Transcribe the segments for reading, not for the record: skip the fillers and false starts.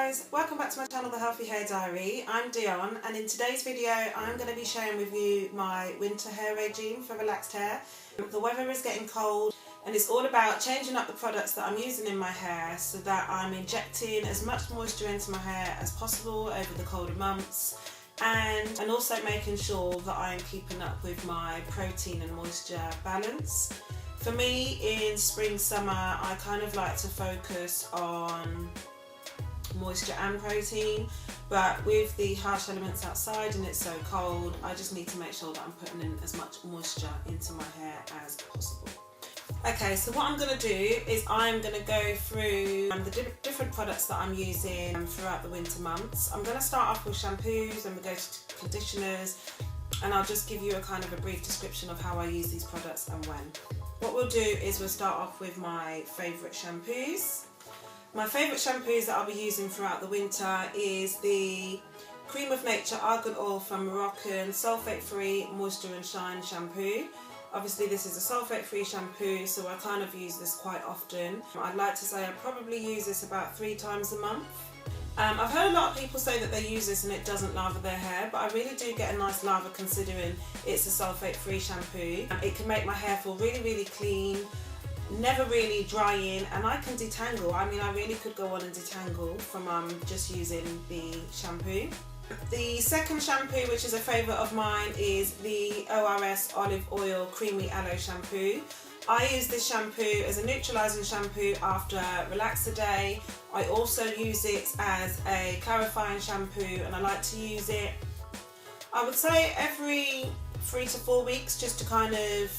guys, welcome back to my channel, The Healthy Hair Diary. I'm Dion, and in today's video I'm going to be sharing with you my winter hair regime for relaxed hair. The weather is getting cold and it's all about changing up the products that I'm using in my hair so that I'm injecting as much moisture into my hair as possible over the colder months, and also making sure that I'm keeping up with my protein and moisture balance. For me, in spring, summer, I kind of like to focus on moisture and protein, but with the harsh elements outside and it's so cold, I just need to make sure that I'm putting in as much moisture into my hair as possible. Okay, so what I'm going to do is I'm going to go through the different products that I'm using throughout the winter months. I'm going to start off with shampoos and we go to conditioners, and I'll just give you a kind of a brief description of how I use these products and when. What we'll do is we'll start off with my favourite shampoos. My favourite shampoos that I'll be using throughout the winter is the Cream of Nature Argan Oil from Moroccan Sulphate Free Moisture and Shine Shampoo. Obviously this is a sulphate free shampoo, so I kind of use this quite often. I'd like to say I probably use this about 3 times a month. I've heard a lot of people say that they use this and it doesn't lather their hair, but I really do get a nice lather considering it's a sulphate free shampoo. It can make my hair feel really clean, never really drying, and I can detangle. I mean, I really could go on and detangle from just using the shampoo. The second shampoo, which is a favourite of mine, is the ORS Olive Oil Creamy Aloe Shampoo. I use this shampoo as a neutralising shampoo after Relaxer Day. I also use it as a clarifying shampoo, and I like to use it, I would say, every 3 to 4 weeks, just to kind of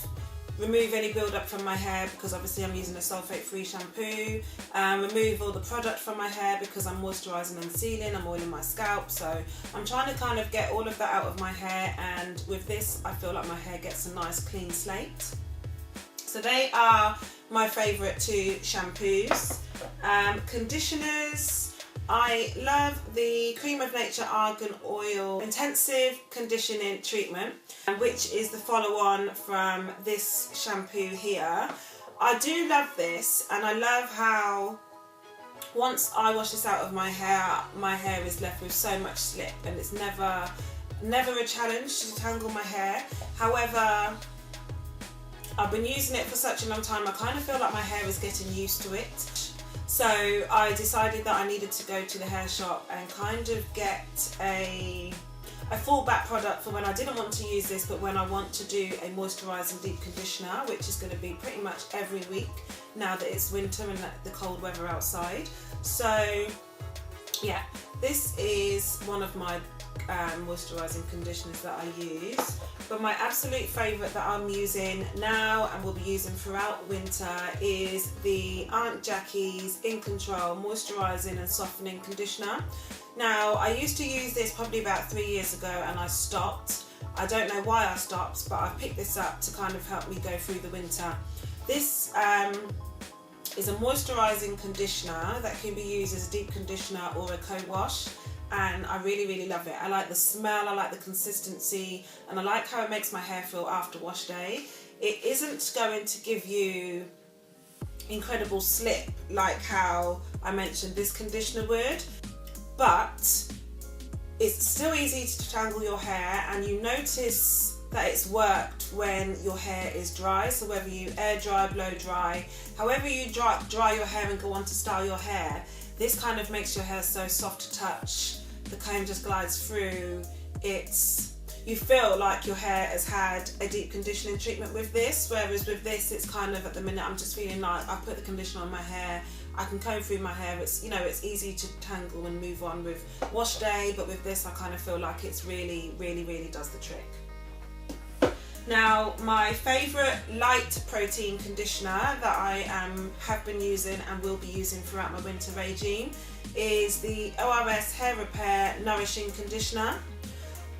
remove any build-up from my hair, because obviously I'm using a sulphate-free shampoo. Remove all the product from my hair because I'm moisturising and sealing, I'm oiling my scalp, so I'm trying to kind of get all of that out of my hair, and with this I feel like my hair gets a nice clean slate. So they are my favourite 2 shampoos. Conditioners, I love the Cream of Nature Argan Oil Intensive Conditioning Treatment, which is the follow-on from this shampoo here. I do love this, and I love how once I wash this out of my hair is left with so much slip, and it's never a challenge to detangle my hair. However, I've been using it for such a long time, I kind of feel like my hair is getting used to it. So I decided that I needed to go to the hair shop and kind of get a fallback product for when I didn't want to use this, but when I want to do a moisturising deep conditioner, which is going to be pretty much every week now that it's winter and the cold weather outside. So yeah, this is one of my moisturising conditioners that I use, but my absolute favourite that I'm using now and will be using throughout winter is the Aunt Jackie's In Control Moisturising and Softening Conditioner. Now, I used to use this probably about 3 years ago and I stopped. I don't know why I stopped, but I've picked this up to kind of help me go through the winter. This is a moisturising conditioner that can be used as a deep conditioner or a co-wash, and I really love it. I like the smell, I like the consistency, and I like how it makes my hair feel after wash day. It isn't going to give you incredible slip like how I mentioned this conditioner would, but it's still easy to detangle your hair, and you notice that it's worked when your hair is dry. So whether you air dry, blow dry, however you dry your hair and go on to style your hair, this kind of makes your hair so soft to touch. The comb just glides through. You feel like your hair has had a deep conditioning treatment with this, whereas with this it's kind of, at the minute, I'm just feeling like I put the conditioner on my hair, I can comb through my hair, it's easy to tangle and move on with wash day, but with this I kind of feel like it's really does the trick. Now, my favourite light protein conditioner that I have been using and will be using throughout my winter regime is the ORS Hair Repair Nourishing Conditioner.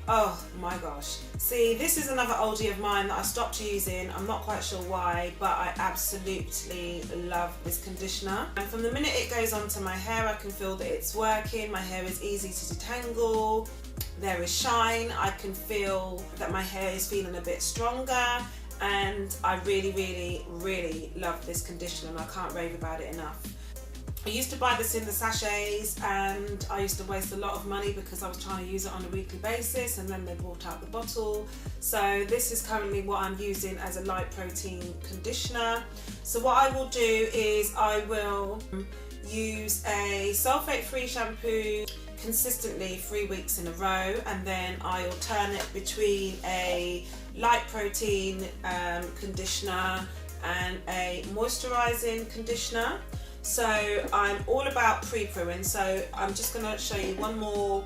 Oh my gosh. See, this is another oldie of mine that I stopped using. I'm not quite sure why, but I absolutely love this conditioner. And from the minute it goes onto my hair, I can feel that it's working. My hair is easy to detangle. There is shine. I can feel that my hair is feeling a bit stronger, and I really love this conditioner and I can't rave about it enough. I used to buy this in the sachets and I used to waste a lot of money because I was trying to use it on a weekly basis, and then they brought out the bottle. So this is currently what I'm using as a light protein conditioner. So what I will do is I will use a sulfate-free shampoo consistently 3 weeks in a row, and then I alternate between a light protein conditioner and a moisturising conditioner. So I'm all about pre-pooing, so I'm just going to show you one more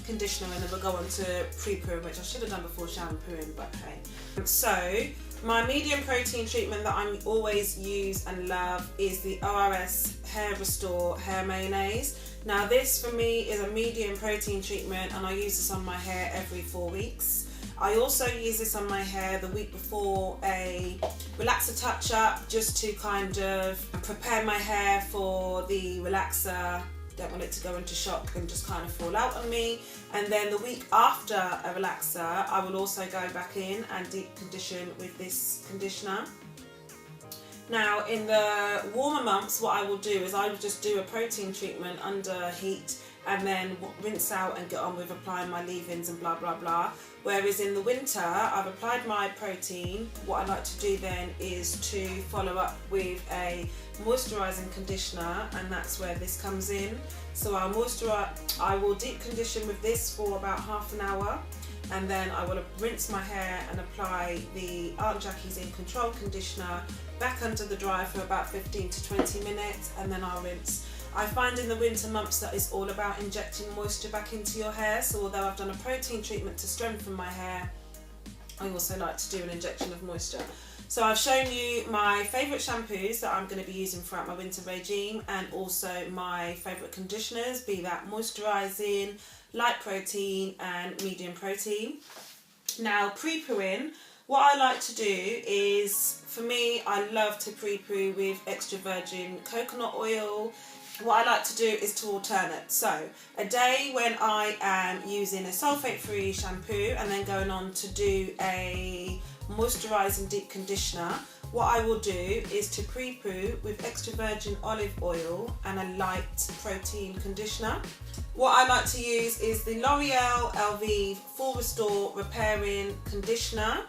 conditioner and then we'll go on to pre-pooing, which I should have done before shampooing, but hey. So my medium protein treatment that I always use and love is the ORS Hair Restore Hair Mayonnaise. Now this for me is a medium protein treatment and I use this on my hair every 4 weeks. I also use this on my hair the week before a relaxer touch-up, just to kind of prepare my hair for the relaxer. Don't want it to go into shock and just kind of fall out on me. And then the week after a relaxer, I will also go back in and deep condition with this conditioner. Now in the warmer months, what I will do is I will just do a protein treatment under heat and then rinse out and get on with applying my leave-ins and blah blah blah. Whereas in the winter, I've applied my protein. What I like to do then is to follow up with a moisturising conditioner, and that's where this comes in. So I will deep condition with this for about half an hour, and then I will rinse my hair and apply the Aunt Jackie's In Control conditioner back under the dryer for about 15 to 20 minutes, and then I'll rinse. I find in the winter months that it's all about injecting moisture back into your hair, so although I've done a protein treatment to strengthen my hair, I also like to do an injection of moisture. So I've shown you my favourite shampoos that I'm going to be using throughout my winter regime, and also my favourite conditioners, be that moisturising, light protein and medium protein. Now pre-pooing, what I like to do is, for me, I love to pre-poo with extra virgin coconut oil. What I like to do is to alternate. So a day when I am using a sulfate-free shampoo and then going on to do a moisturising deep conditioner, what I will do is to pre-poo with extra virgin olive oil and a light protein conditioner. What I like to use is the L'Oreal Elvive Full Restore Repairing Conditioner.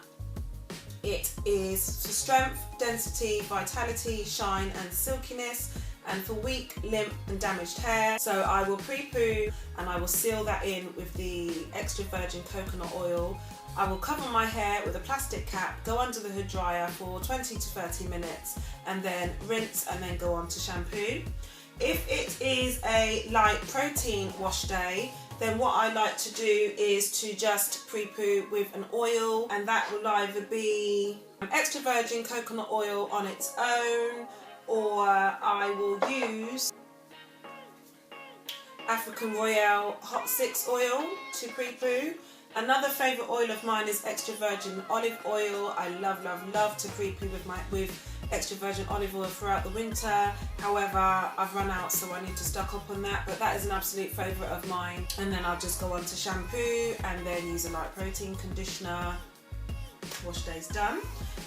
It is for strength, density, vitality, shine and silkiness, and for weak, limp and damaged hair. So I will pre-poo and I will seal that in with the extra virgin coconut oil. I will cover my hair with a plastic cap, go under the hood dryer for 20 to 30 minutes, and then rinse and then go on to shampoo. If it is a light protein wash day, then what I like to do is to just pre-poo with an oil, and that will either be extra virgin coconut oil on its own, or I will use African Royale Hot 6 oil to pre-poo. Another favourite oil of mine is extra virgin olive oil. I love, love, love to pre-poo with extra virgin olive oil throughout the winter. However, I've run out, so I need to stock up on that, but that is an absolute favourite of mine. And then I'll just go on to shampoo and then use a light protein conditioner. Wash day's done.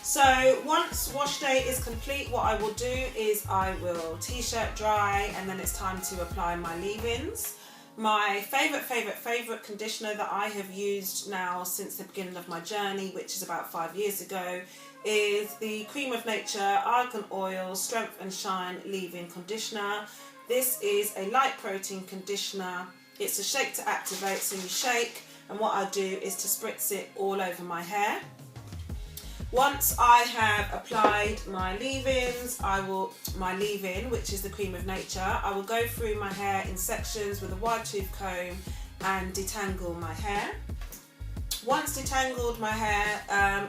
So once wash day is complete, what I will do is I will t-shirt dry, and then it's time to apply my leave-ins. My favourite conditioner that I have used now since the beginning of my journey, which is about 5 years ago, is the Cream of Nature Argan Oil Strength and Shine Leave-In Conditioner. This is a light protein conditioner. It's a shake to activate, so you shake, and what I do is to spritz it all over my hair. Once I have applied my leave-ins, my leave-in, which is the Cream of Nature, I will go through my hair in sections with a wide tooth comb and detangle my hair. Once detangled my hair,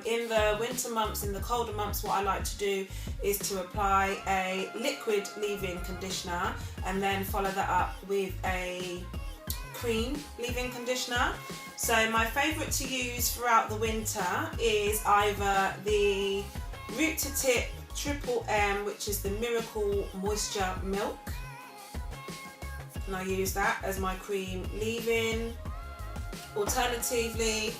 in the winter months, in the colder months, what I like to do is to apply a liquid leave-in conditioner and then follow that up with a cream leave-in conditioner. So my favourite to use throughout the winter is either the Root to Tip Triple M, which is the Miracle Moisture Milk, and I use that as my cream leave-in. Alternatively,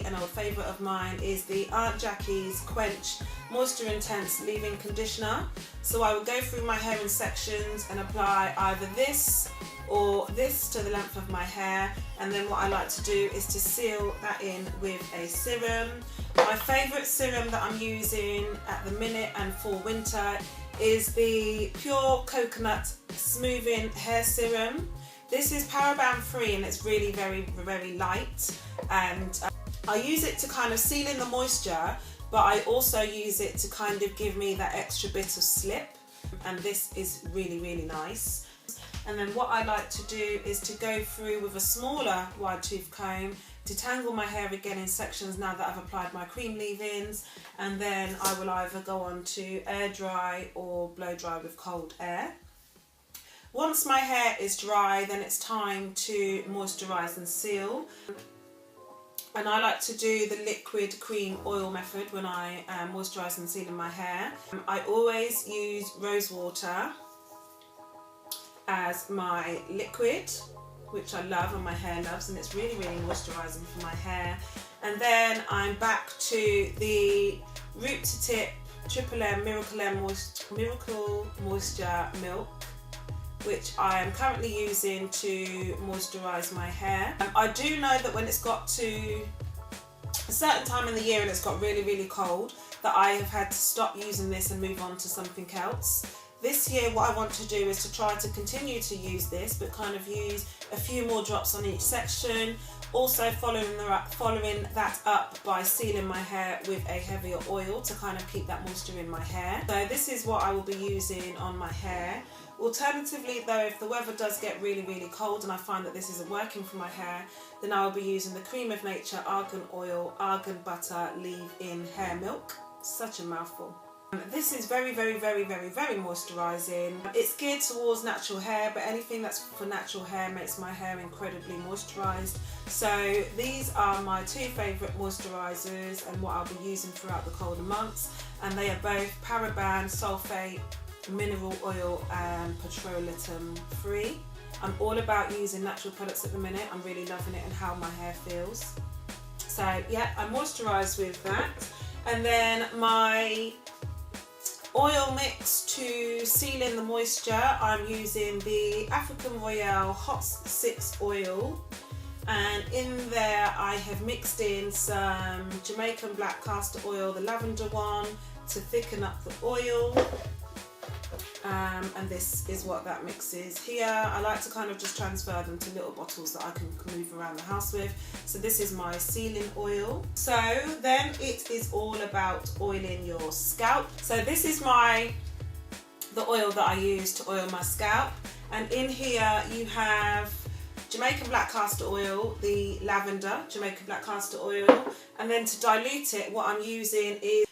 an old favourite of mine is the Aunt Jackie's Quench moisture intense leave-in conditioner. So I would go through my hair in sections and apply either this or this to the length of my hair, and then what I like to do is to seal that in with a serum. My favourite serum that I'm using at the minute and for winter is the Pure Coconut Smoothing Hair Serum. This is paraben free and it's really very light, and I use it to kind of seal in the moisture, but I also use it to kind of give me that extra bit of slip, and this is really nice. And then what I like to do is to go through with a smaller wide tooth comb, detangle my hair again in sections now that I've applied my cream leave-ins, and then I will either go on to air dry or blow dry with cold air. Once my hair is dry, then it's time to moisturise and seal. And I like to do the liquid cream oil method when I moisturise and seal in my hair. I always use rose water as my liquid, which I love and my hair loves, and it's really moisturising for my hair. And then I'm back to the root to tip Triple M Miracle Moisture Milk, which I am currently using to moisturise my hair. I do know that when it's got to a certain time in the year and it's got really cold, that I have had to stop using this and move on to something else. This year what I want to do is to try to continue to use this, but kind of use a few more drops on each section. Also following that up by sealing my hair with a heavier oil to kind of keep that moisture in my hair. So this is what I will be using on my hair. Alternatively though, if the weather does get really cold and I find that this isn't working for my hair, then I will be using the Cream of Nature Argan Oil, Argan Butter Leave-In Hair Milk. Such a mouthful. This is very moisturising. It's geared towards natural hair, but anything that's for natural hair makes my hair incredibly moisturised. So these are my two favourite moisturisers and what I'll be using throughout the colder months, and they are both paraben, sulphate, mineral oil and petroleum free. I'm all about using natural products at the minute. I'm really loving it and how my hair feels. So yeah, I moisturise with that. And then my oil mix to seal in the moisture, I'm using the African Royale Hot 6 oil, and in there I have mixed in some Jamaican black castor oil, the lavender one, to thicken up the oil. And this is what that mix is here. I like to kind of just transfer them to little bottles that I can move around the house with. So this is my sealing oil. So then it is all about oiling your scalp. So this is the oil that I use to oil my scalp, and in here you have Jamaican black castor oil, the lavender Jamaican black castor oil, and then to dilute it what I'm using is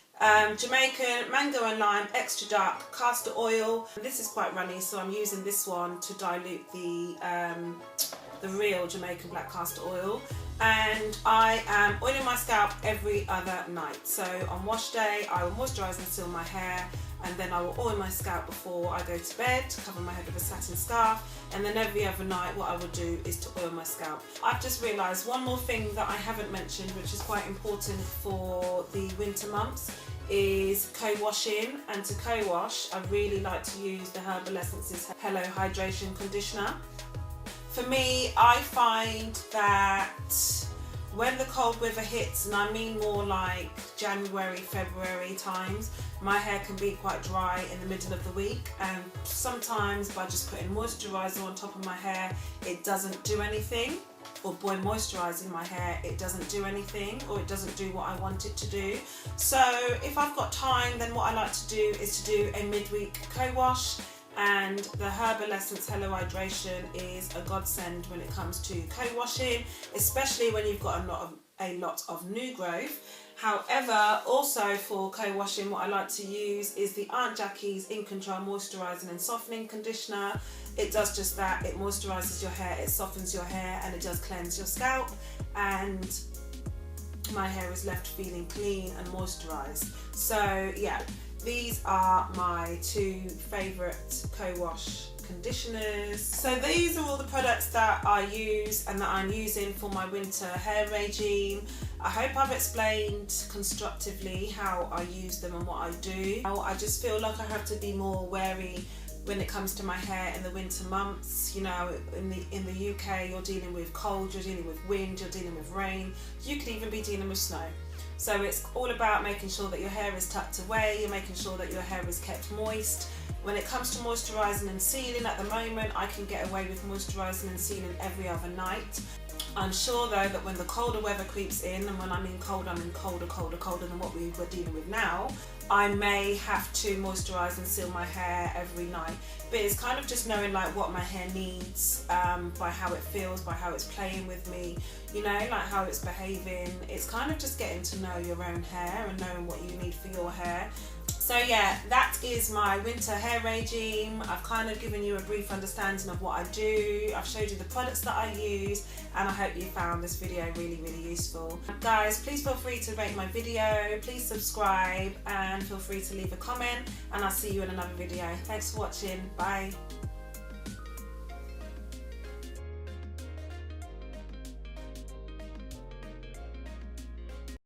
Jamaican mango and lime extra dark castor oil. This is quite runny, so I'm using this one to dilute the real Jamaican black castor oil. And I am oiling my scalp every other night. So on wash day I will moisturise and seal my hair, and then I will oil my scalp before I go to bed, cover my head with a satin scarf, and then every other night what I will do is to oil my scalp. I've just realised one more thing that I haven't mentioned, which is quite important for the winter months, is co-washing. And to co-wash, I really like to use the Herbal Essences Hello Hydration Conditioner. For me, I find that when the cold weather hits, and I mean more like January, February times, my hair can be quite dry in the middle of the week, and sometimes by just putting moisturiser on top of my hair, it doesn't do anything, or by moisturising my hair, it doesn't do anything, or it doesn't do what I want it to do. So if I've got time, then what I like to do is to do a midweek co-wash, and the Herbal Essence Hello Hydration is a godsend when it comes to co-washing, especially when you've got a lot of new growth. However, also for co-washing, what I like to use is the Aunt Jackie's In Control Moisturising and Softening Conditioner. It does just that. It moisturises your hair, it softens your hair, and it does cleanse your scalp, and my hair is left feeling clean and moisturised. So yeah, these are my two favourite co-wash conditioners. So these are all the products that I use and that I'm using for my winter hair regime. I hope I've explained constructively how I use them and what I do. I just feel like I have to be more wary when it comes to my hair in the winter months. You know, in the UK, you're dealing with cold, you're dealing with wind, you're dealing with rain, you could even be dealing with snow. So it's all about making sure that your hair is tucked away, you're making sure that your hair is kept moist. When it comes to moisturising and sealing, at the moment I can get away with moisturising and sealing every other night. I'm sure though that when the colder weather creeps in, and when I mean cold, I mean colder than what we were dealing with now, I may have to moisturise and seal my hair every night. But it's kind of just knowing like what my hair needs, by how it feels, by how it's playing with me, you know, like how it's behaving. It's kind of just getting to know your own hair and knowing what you need for your hair. So yeah, that is my winter hair regime. I've kind of given you a brief understanding of what I do. I've showed you the products that I use, and I hope you found this video really useful. Guys, please feel free to rate my video, please subscribe, and feel free to leave a comment, and I'll see you in another video. Thanks for watching. Bye.